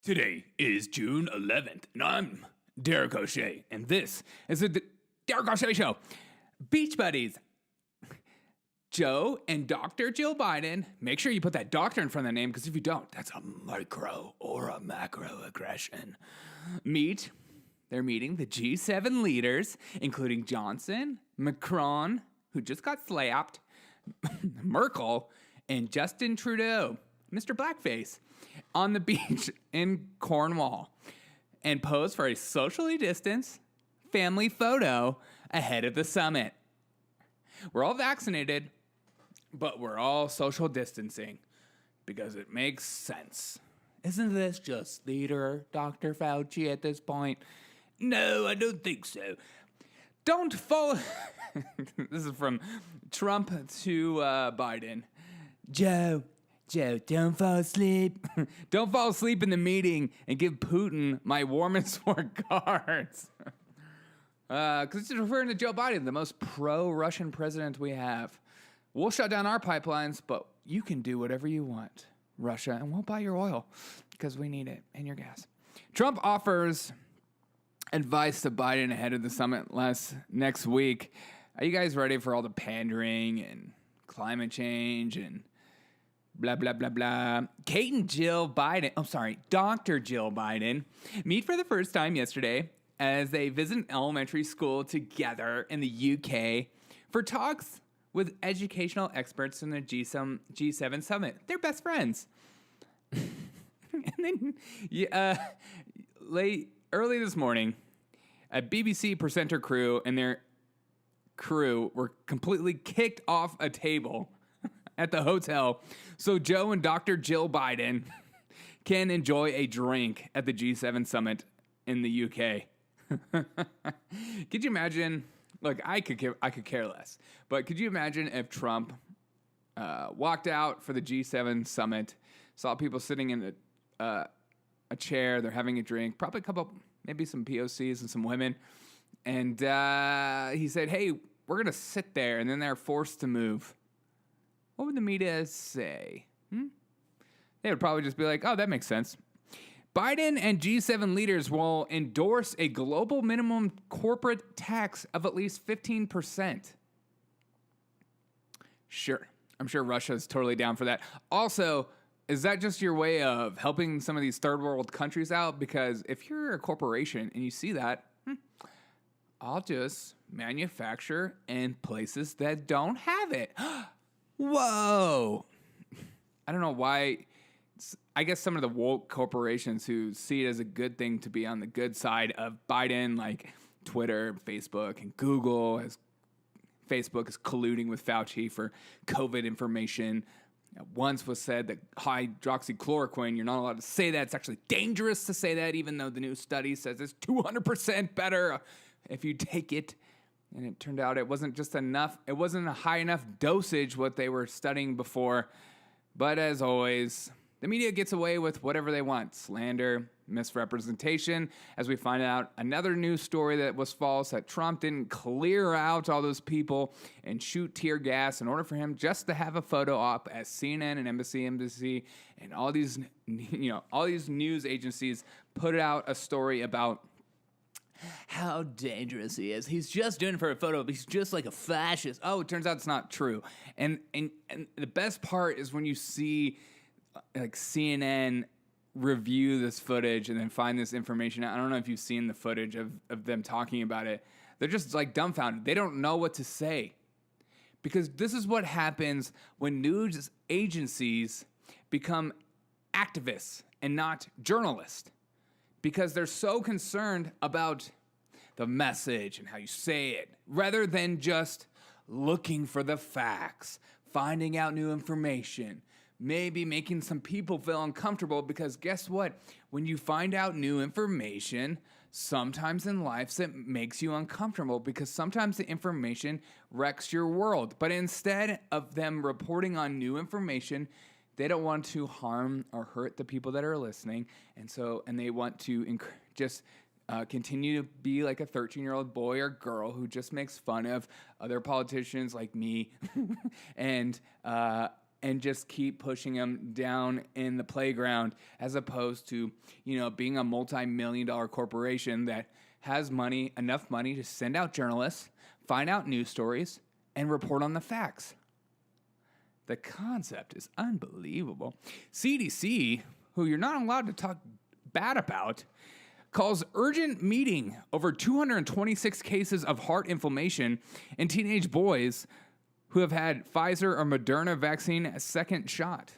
Today is June 11th, and I'm Derek O'Shea, and this is the Derek O'Shea Show. Beach Buddies. Joe and Dr. Jill Biden, make sure you put that doctor in front of the name, because if you don't, that's a micro or a macro aggression. They're meeting the G7 leaders, including Johnson, Macron, who just got slapped, Merkel, and Justin Trudeau, Mr. Blackface, on the beach in Cornwall, and pose for a socially distanced family photo ahead of the summit. We're all vaccinated, but we're all social distancing because it makes sense. Isn't this just theater, Dr. Fauci, at this point? No, I don't think so. Don't fall. This is from Trump to Biden. Joe, don't fall asleep. Don't fall asleep in the meeting and give Putin my warmest regards. Because it's referring to Joe Biden, the most pro-Russian president we have. We'll shut down our pipelines, but you can do whatever you want, Russia, and we'll buy your oil because we need it and your gas. Trump offers advice to Biden ahead of the summit next week. Are you guys ready for all the pandering and climate change and blah, blah, blah, blah? Kate and Dr. Jill Biden meet for the first time yesterday as they visit an elementary school together in the UK for talks with educational experts in the G7 summit. They're best friends. And then, early this morning, a BBC presenter crew and their crew were completely kicked off a table at the hotel so Joe and Dr. Jill Biden can enjoy a drink at the G7 summit in the UK. Could you imagine? Look, I could care less, but could you imagine if Trump walked out for the G7 summit, saw people sitting in a chair, they're having a drink, probably a couple, maybe some POCs and some women, and he said, "Hey, we're gonna sit there," and then they're forced to move. What would the media say? They would probably just be like, "Oh, that makes sense." Biden and G7 leaders will endorse a global minimum corporate tax of at least 15%. Sure. I'm sure Russia is totally down for that. Also, is that just your way of helping some of these third world countries out? Because if you're a corporation and you see that, I'll just manufacture in places that don't have it. Whoa. I don't know why. I guess some of the woke corporations who see it as a good thing to be on the good side of Biden, like Twitter, Facebook, and Google, as Facebook is colluding with Fauci for COVID information. Once was said that hydroxychloroquine, you're not allowed to say that. It's actually dangerous to say that, even though the new study says it's 200% better if you take it. And it turned out it wasn't just enough. It wasn't a high enough dosage what they were studying before. But as always, the media gets away with whatever they want. Slander, misrepresentation. As we find out, another news story that was false, that Trump didn't clear out all those people and shoot tear gas in order for him just to have a photo op as CNN and MSNBC and all these news agencies put out a story about how dangerous he is. He's just doing it for a photo, but he's just like a fascist. Oh, it turns out it's not true. And the best part is when you see like CNN review this footage and then find this information. I don't know if you've seen the footage of them talking about it. They're just like dumbfounded. They don't know what to say. Because this is what happens when news agencies become activists and not journalists. Because they're so concerned about the message and how you say it, rather than just looking for the facts, finding out new information, maybe making some people feel uncomfortable. Because guess what? When you find out new information, sometimes in life it makes you uncomfortable, because sometimes the information wrecks your world. But instead of them reporting on new information, they don't want to harm or hurt the people that are listening, and they want to just continue to be like a 13-year-old boy or girl who just makes fun of other politicians like me, and and just keep pushing them down in the playground, as opposed to, being a multi-million-dollar corporation that has money, enough money to send out journalists, find out news stories, and report on the facts. The concept is unbelievable. CDC, who you're not allowed to talk bad about, calls urgent meeting over 226 cases of heart inflammation in teenage boys who have had Pfizer or Moderna vaccine second shot.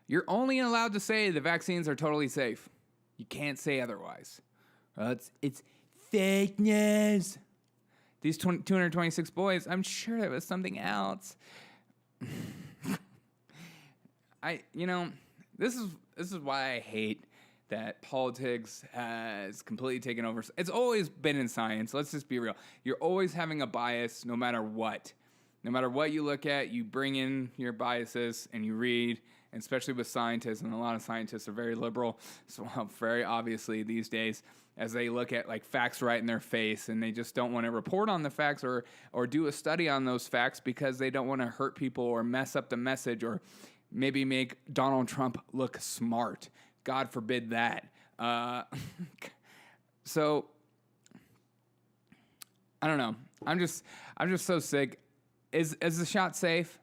You're only allowed to say the vaccines are totally safe. You can't say otherwise. It's fake news. These 226 boys, I'm sure it was something else. This is why I hate that politics has completely taken over. It's always been in science. Let's just be real. You're always having a bias no matter what. No matter what you look at, you bring in your biases and you read, and especially with scientists, and a lot of scientists are very liberal, so very obviously these days, as they look at like facts right in their face, and they just don't want to report on the facts or do a study on those facts because they don't want to hurt people or mess up the message or maybe make Donald Trump look smart. God forbid that. So I don't know. I'm just so sick. Is the shot safe?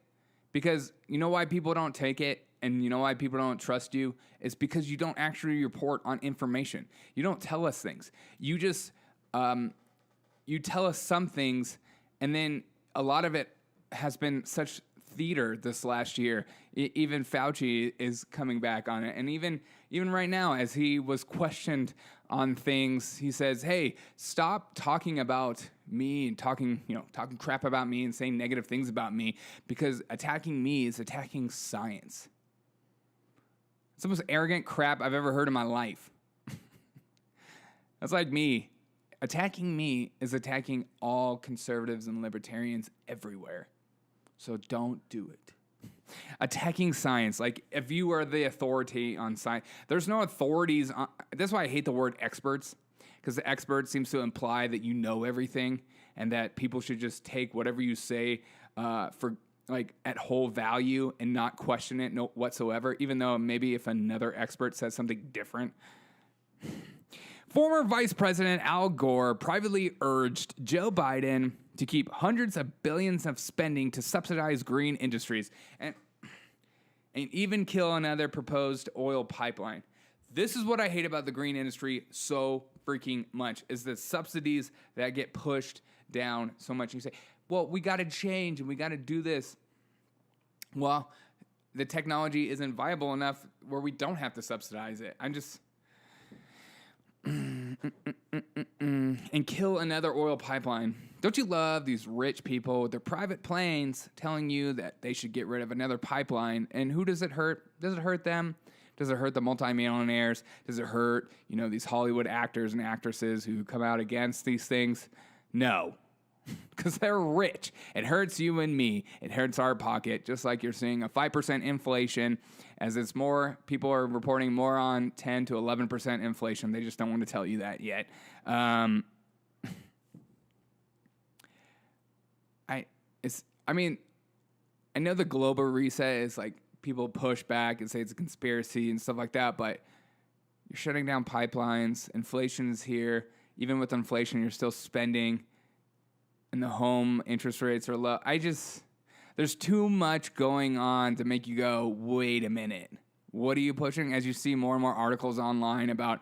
Because you know why people don't take it, and you know why people don't trust you? It's because you don't actually report on information. You don't tell us things. You just you tell us some things, and then a lot of it has been such theater this last year. Even Fauci is coming back on it, and even right now, as he was questioned on things, he says, "Hey, stop talking about me and talking crap about me and saying negative things about me, because attacking me is attacking science." It's the most arrogant crap I've ever heard in my life. That's like me. Attacking me is attacking all conservatives and libertarians everywhere. So don't do it. Attacking science, like if you are the authority on science, there's no authorities on. That's why I hate the word experts, because the expert seems to imply that you know everything and that people should just take whatever you say for like at whole value and not question it whatsoever, even though maybe if another expert says something different. Former Vice President Al Gore privately urged Joe Biden to keep hundreds of billions of spending to subsidize green industries and even kill another proposed oil pipeline. This is what I hate about the green industry so freaking much, is the subsidies that get pushed down so much. You say, well, we got to change and we got to do this. Well, the technology isn't viable enough where we don't have to subsidize it. I'm just... and kill another oil pipeline. Don't you love these rich people with their private planes telling you that they should get rid of another pipeline? And who does it hurt? Does it hurt them? Does it hurt the multimillionaires? Does it hurt, these Hollywood actors and actresses who come out against these things? No, because they're rich. It hurts you and me. It hurts our pocket, just like you're seeing a 5% inflation. As it's more, people are reporting more on 10 to 11% inflation. They just don't want to tell you that yet. I know the global reset is like people push back and say it's a conspiracy and stuff like that, but you're shutting down pipelines. Inflation is here. Even with inflation, you're still spending, and the home interest rates are low. There's too much going on to make you go, wait a minute. What are you pushing? As you see more and more articles online about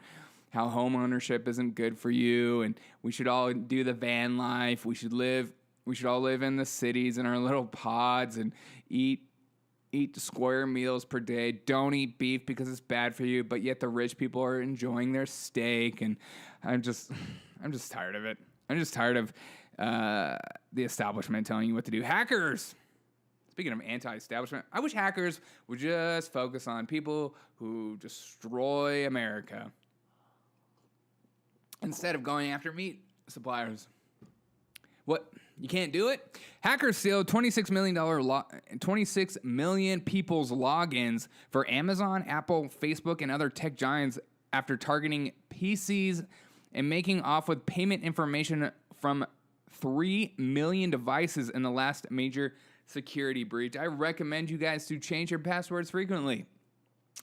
how home ownership isn't good for you, and we should all do the van life. We should all live in the cities in our little pods and eat square meals per day. Don't eat beef because it's bad for you, but yet the rich people are enjoying their steak, and I'm just tired of it. I'm just tired of the establishment telling you what to do. Hackers! Speaking of anti-establishment, I wish hackers would just focus on people who destroy America instead of going after meat suppliers. What? You can't do it? Hackers steal $26 million people's logins for Amazon, Apple, Facebook, and other tech giants after targeting PCs and making off with payment information from 3 million devices in the last major security breach. I recommend you guys to change your passwords frequently.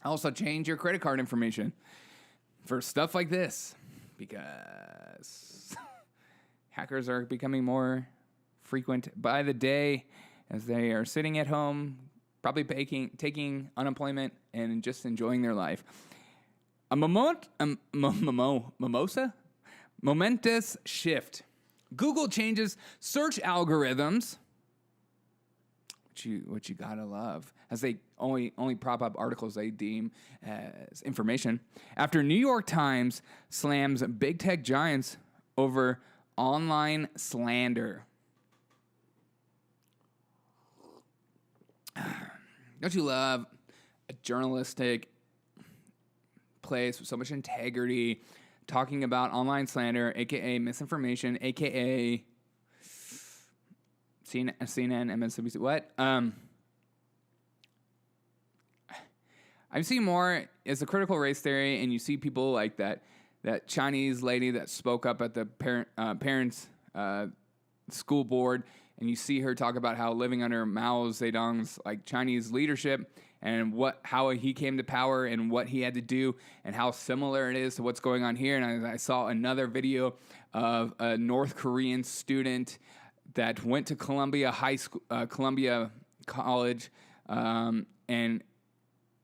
Also, change your credit card information for stuff like this, because hackers are becoming more frequent by the day as they are sitting at home, probably taking unemployment and just enjoying their life. A momentous shift. Google changes search algorithms, which you gotta love, as they only prop up articles they deem as information, after New York Times slams big tech giants over online slander. Don't you love a journalistic place with so much integrity, talking about online slander, aka misinformation, aka CNN, MSNBC, what? I'm seeing more as a critical race theory, and you see people like that Chinese lady that spoke up at the parents' school board, and you see her talk about how living under Mao Zedong's like Chinese leadership and how he came to power and what he had to do and how similar it is to what's going on here. And I saw another video of a North Korean student that went to Columbia College, and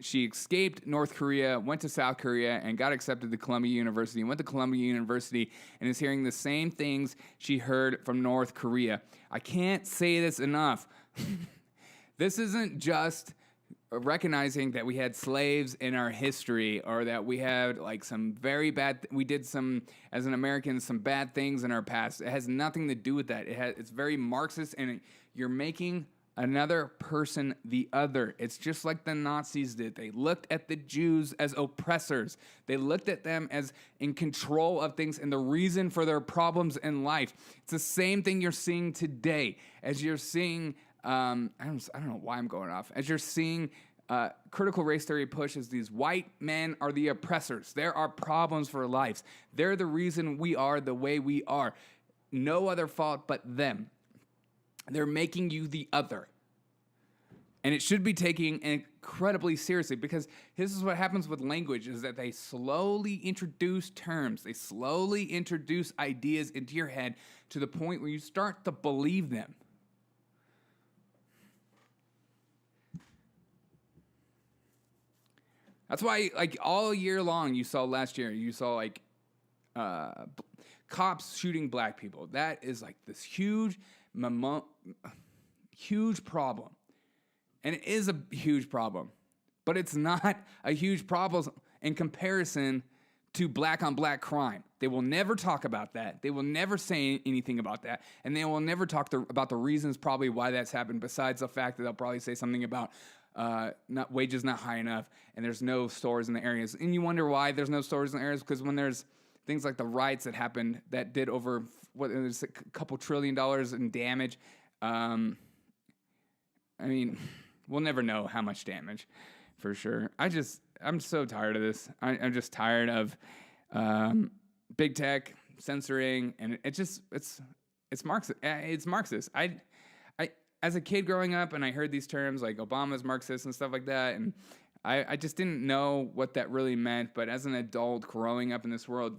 she escaped North Korea, went to South Korea, and got accepted to Columbia University, and went to Columbia University, and is hearing the same things she heard from North Korea. I can't say this enough. This isn't just recognizing that we had slaves in our history, or that we had like some very bad, we did some, as an American, some bad things in our past. It has nothing to do with that. It's very Marxist, and you're making another person the other. It's just like the Nazis did. They looked at the Jews as oppressors. They looked at them as in control of things and the reason for their problems in life. It's the same thing you're seeing today, as you're seeing, I don't know why I'm going off, as you're seeing critical race theory pushes these white men are the oppressors. There are problems for lives. They're the reason we are the way we are. No other fault but them. They're making you the other. And it should be taken incredibly seriously, because this is what happens with language, is that they slowly introduce terms. They slowly introduce ideas into your head to the point where you start to believe them. That's why, like, all year long, last year, you saw, like, cops shooting black people. That is, like, this huge problem. And it is a huge problem. But it's not a huge problem in comparison to black on black crime. They will never talk about that. They will never say anything about that. And they will never talk about the reasons probably why that's happened, besides the fact that they'll probably say something about wages not high enough and there's no stores in the areas. And you wonder why there's no stores in the areas, because when there's things like the riots that happened that did over a couple $1 trillion in damage. I mean, we'll never know how much damage, for sure. I'm so tired of this. I'm just tired of big tech censoring, and it's Marxist. It's Marxist. I as a kid growing up, and I heard these terms like Obama's Marxist and stuff like that, and I just didn't know what that really meant. But as an adult growing up in this world,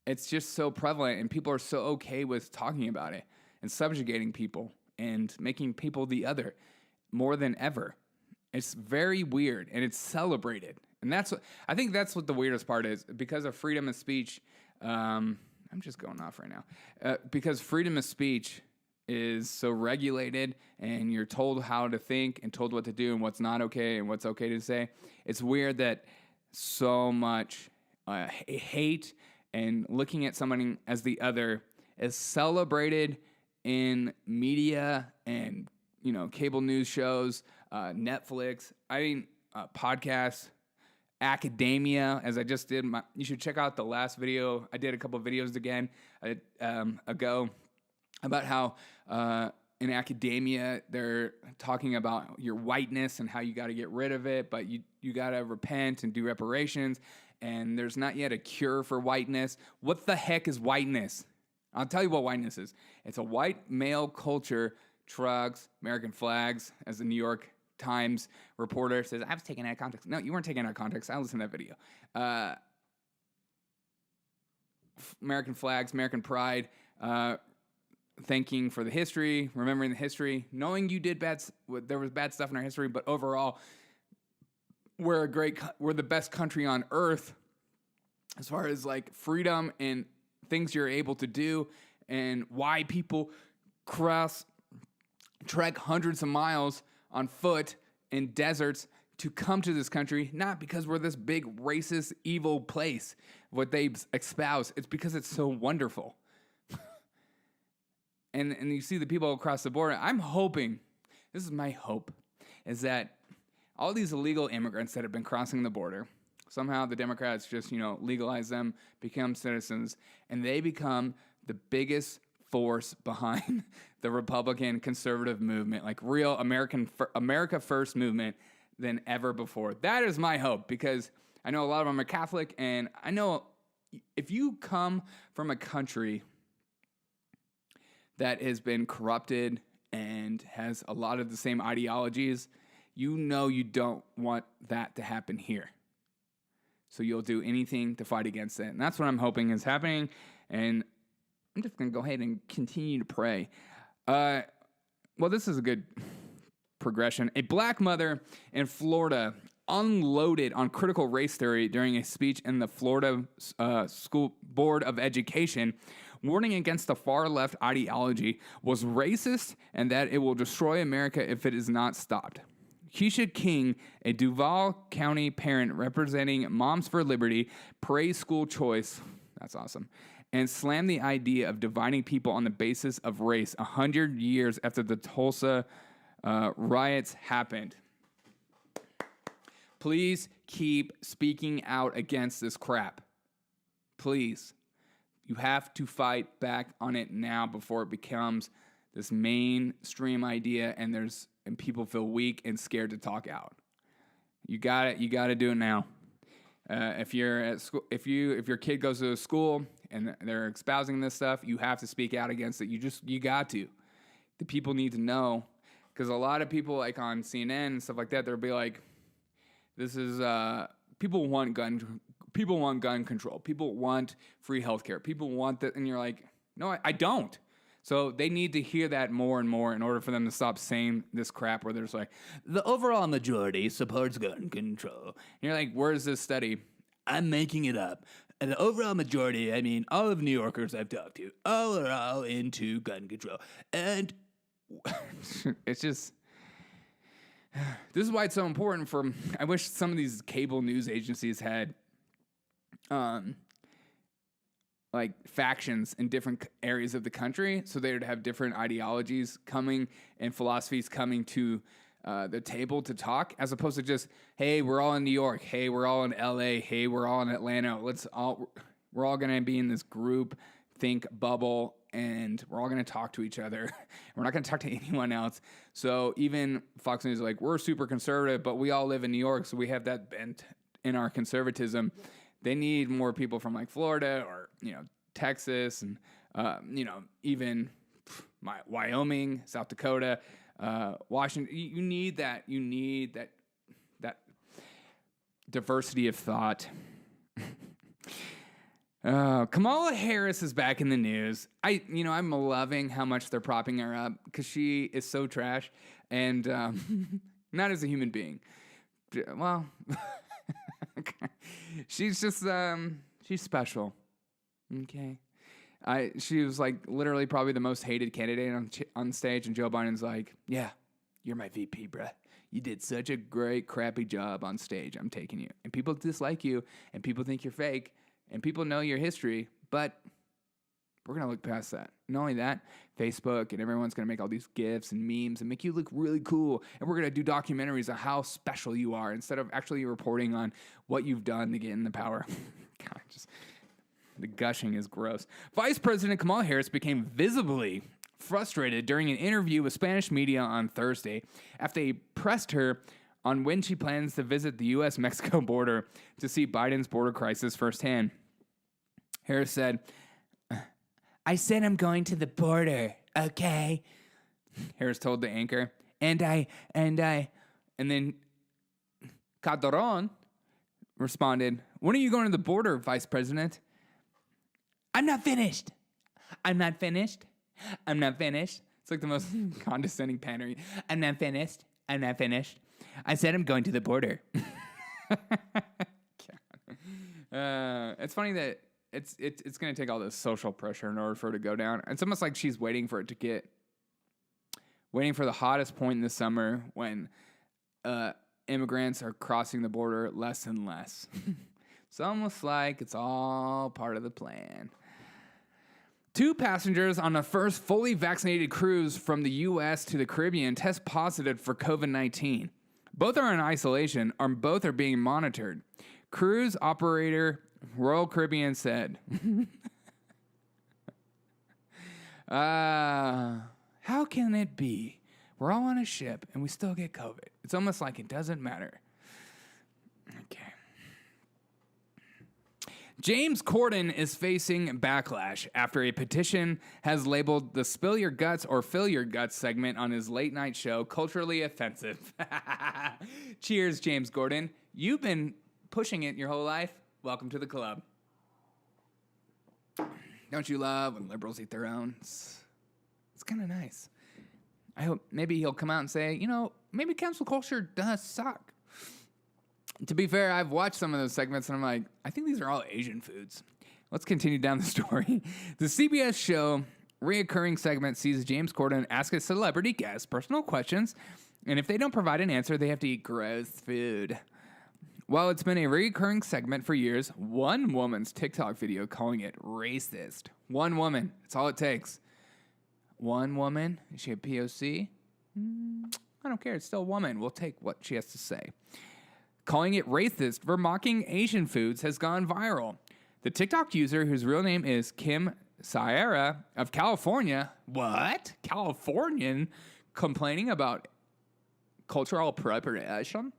it's just so prevalent, and people are so okay with talking about it and subjugating people and making people the other more than ever. It's very weird, and it's celebrated. And I think that's what the weirdest part is, because of freedom of speech. I'm just going off right now. Because freedom of speech is so regulated, and you're told how to think and told what to do and what's not okay and what's okay to say. It's weird that so much hate and looking at somebody as the other is celebrated in media and, cable news shows, Netflix, podcasts, academia, as I just did. You should check out the last video. I did a couple of videos again ago about how in academia they're talking about your whiteness and how you got to get rid of it, but you got to repent and do reparations, and there's not yet a cure for whiteness. What the heck is whiteness? I'll tell you what whiteness is. It's a white male culture trucks, American flags, as the New York Times reporter says, I was taken out of context. No, you weren't taken out of context. I listened to that video. American flags, American pride, thanking for the history, remembering the history, knowing you did there was bad stuff in our history, but overall, we're the best country on earth as far as like freedom and things you're able to do, and why people trek hundreds of miles on foot in deserts to come to this country, not because we're this big racist, evil place, what they espouse. It's because it's so wonderful. and you see the people across the border. I'm hoping, this is my hope, is that all these illegal immigrants that have been crossing the border, somehow the Democrats just, legalize them, become citizens, and they become the biggest force behind the Republican conservative movement, like real America First movement than ever before. That is my hope, because I know a lot of them are Catholic, and I know if you come from a country that has been corrupted and has a lot of the same ideologies, you don't want that to happen here. So you'll do anything to fight against it. And that's what I'm hoping is happening. And I'm just going to go ahead and continue to pray. Well, this is a good progression. A black mother in Florida unloaded on critical race theory during a speech in the Florida School Board of Education, warning against the far-left ideology was racist and that it will destroy America if it is not stopped. Keisha King, a Duval County parent representing Moms for Liberty, praised school choice, that's awesome, and slammed the idea of dividing people on the basis of race 100 years after the Tulsa riots happened. Please keep speaking out against this crap. Please. You have to fight back on it now before it becomes this mainstream idea and people feel weak and scared to talk out. You got it. You got to do it now. If you're at school, if your kid goes to a school and they're espousing this stuff, you have to speak out against it. You got to. The people need to know, because a lot of people like on CNN and stuff like that, they'll be like, "This is people want gun control. People want free healthcare. People want that," and you're like, "No, I don't." So they need to hear that more and more in order for them to stop saying this crap where there's like, the overall majority supports gun control. And you're like, where's this study? I'm making it up. And the overall majority, I mean, all of New Yorkers I've talked to, are all into gun control. And it's just, this is why it's so important I wish some of these cable news agencies had, like factions in different areas of the country, so they would have different ideologies coming and philosophies coming to the table to talk, as opposed to just, hey, we're all in New York, hey, we're all in LA, hey, we're all in Atlanta, we're all gonna be in this group think bubble, and we're all gonna talk to each other. We're not gonna talk to anyone else. So even Fox News is like, we're super conservative, but we all live in New York, so we have that bent in our conservatism. They need more people from like Florida or, Texas and, even Wyoming, South Dakota, Washington. You need that diversity of thought. Kamala Harris is back in the news. I'm loving how much they're propping her up because she is so trash and not as a human being. Well, she's just she's special. Okay. She was like literally probably the most hated candidate on stage, and Joe Biden's like, yeah, you're my VP, bruh. You did such a great crappy job on stage. I'm taking you. And people dislike you, and people think you're fake, and people know your history, but we're going to look past that. Not only that, Facebook and everyone's going to make all these GIFs and memes and make you look really cool. And we're going to do documentaries on how special you are instead of actually reporting on what you've done to get in the power. God, the gushing is gross. Vice President Kamala Harris became visibly frustrated during an interview with Spanish media on Thursday after they pressed her on when she plans to visit the U.S.-Mexico border to see Biden's border crisis firsthand. Harris said, I said I'm going to the border, okay? Harris told the anchor. And then Calderon responded, when are you going to the border, Vice President? I'm not finished. It's like the most condescending pandering. I'm not finished. I said I'm going to the border. It's funny that it's going to take all this social pressure in order for it to go down. It's almost like she's waiting for the hottest point in the summer when immigrants are crossing the border less and less. It's almost like it's all part of the plan. 2 passengers on the first fully vaccinated cruise from the U.S. to the Caribbean test positive for COVID-19. Both are in isolation, and both are being monitored. Cruise operator Royal Caribbean said, how can it be? We're all on a ship and we still get COVID. It's almost like it doesn't matter. Okay. James Corden is facing backlash after a petition has labeled the Spill Your Guts or Fill Your Guts segment on his late night show culturally offensive. Cheers, James Corden. You've been pushing it your whole life. Welcome to the club. Don't you love when liberals eat their own? It's kind of nice. I hope maybe he'll come out and say, maybe cancel culture does suck. To be fair, I've watched some of those segments and I'm like, I think these are all Asian foods. Let's continue down the story. The CBS show reoccurring segment sees James Corden ask a celebrity guest personal questions, and if they don't provide an answer, they have to eat gross food. While it's been a recurring segment for years, one woman's TikTok video calling it racist. One woman. That's all it takes. One woman. Is she a POC? I don't care. It's still a woman. We'll take what she has to say. Calling it racist for mocking Asian foods has gone viral. The TikTok user, whose real name is Kim Sierra of California, Californian, complaining about cultural appropriation,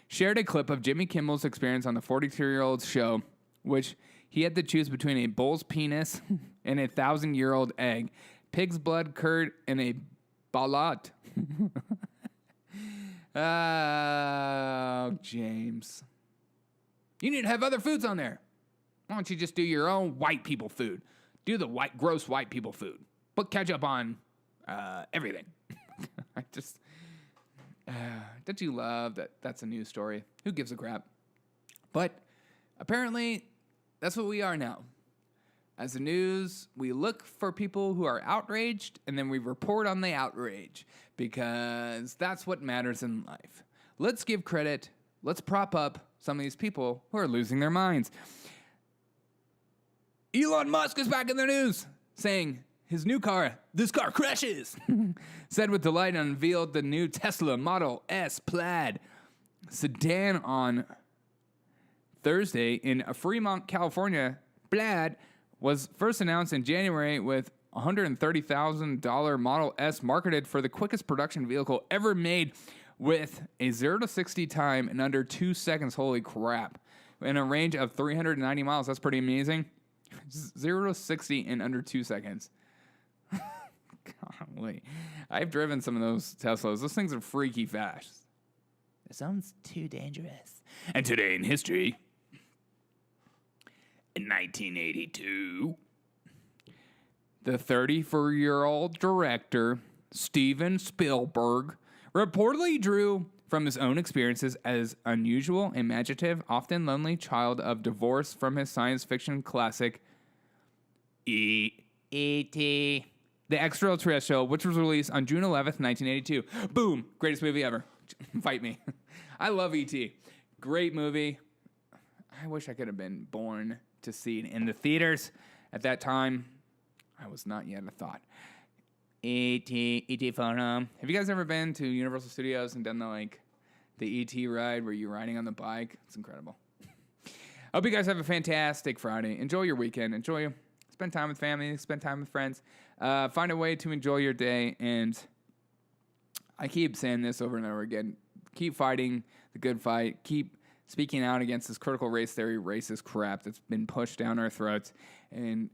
shared a clip of Jimmy Kimmel's experience on the 42-year-old's show, which he had to choose between a bull's penis and a 1,000-year-old egg, pig's blood curd, and a balat. Oh, James. You need to have other foods on there. Why don't you just do your own white people food? Do the gross white people food. Put ketchup on everything. Don't you love that that's a news story? Who gives a crap? But apparently, that's what we are now. As the news, we look for people who are outraged, and then we report on the outrage, because that's what matters in life. Let's give credit. Let's prop up some of these people who are losing their minds. Elon Musk is back in the news, saying his new car, this car crashes, said with delight and unveiled the new Tesla Model S Plaid sedan on Thursday in Fremont, California. Plaid was first announced in January with $130,000 Model S marketed for the quickest production vehicle ever made with a 0 to 60 time in under 2 seconds. Holy crap. In a range of 390 miles. That's pretty amazing. 0 to 60 in under 2 seconds. Golly. I've driven some of those Teslas. Those things are freaky fast. It sounds too dangerous. And today in history, in 1982, the 34-year-old director, Steven Spielberg, reportedly drew from his own experiences as unusual, imaginative, often lonely child of divorce from his science fiction classic, E.T., the extraterrestrial, which was released on June 11th, 1982. Boom! Greatest movie ever. Fight me. I love E.T. Great movie. I wish I could have been born to see it in the theaters. At that time, I was not yet a thought. E.T. phone home. Have you guys ever been to Universal Studios and done the E.T. ride where you're riding on the bike? It's incredible. I hope you guys have a fantastic Friday. Enjoy your weekend. Spend time with family. Spend time with friends. Find a way to enjoy your day. And I keep saying this over and over again. Keep fighting the good fight. Keep speaking out against this critical race theory, racist crap that's been pushed down our throats. And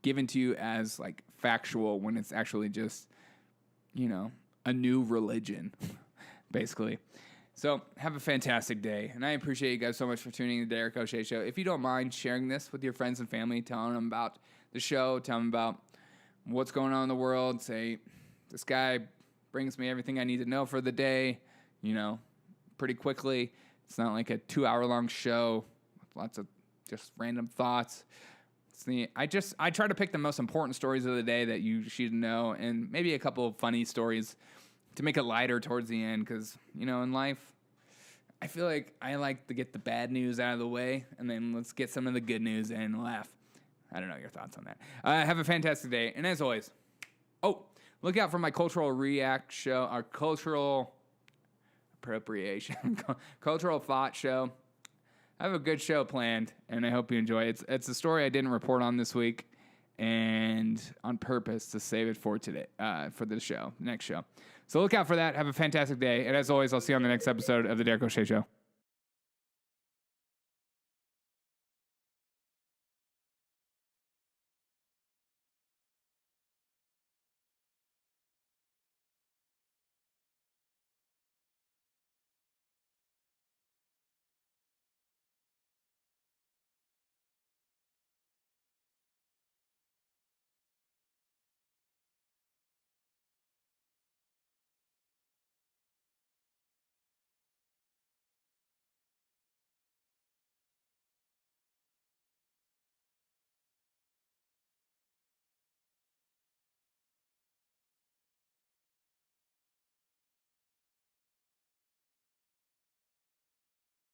given to you as like factual when it's actually just, a new religion, basically. So have a fantastic day. And I appreciate you guys so much for tuning in to the Derek O'Shea Show. If you don't mind sharing this with your friends and family, telling them about the show, tell them about what's going on in the world. Say, this guy brings me everything I need to know for the day, pretty quickly. It's not like a 2-hour-long show with lots of just random thoughts. I try to pick the most important stories of the day that you should know, and maybe a couple of funny stories to make it lighter towards the end, because, in life, I feel like I like to get the bad news out of the way, and then let's get some of the good news and laugh. I don't know your thoughts on that. Have a fantastic day, and as always, look out for my cultural react show, our cultural appropriation, cultural thought show. I have a good show planned, and I hope you enjoy it. It's a story I didn't report on this week, and on purpose to save it for today, for the next show. So look out for that. Have a fantastic day. And as always, I'll see you on the next episode of The Derek O'Shea Show.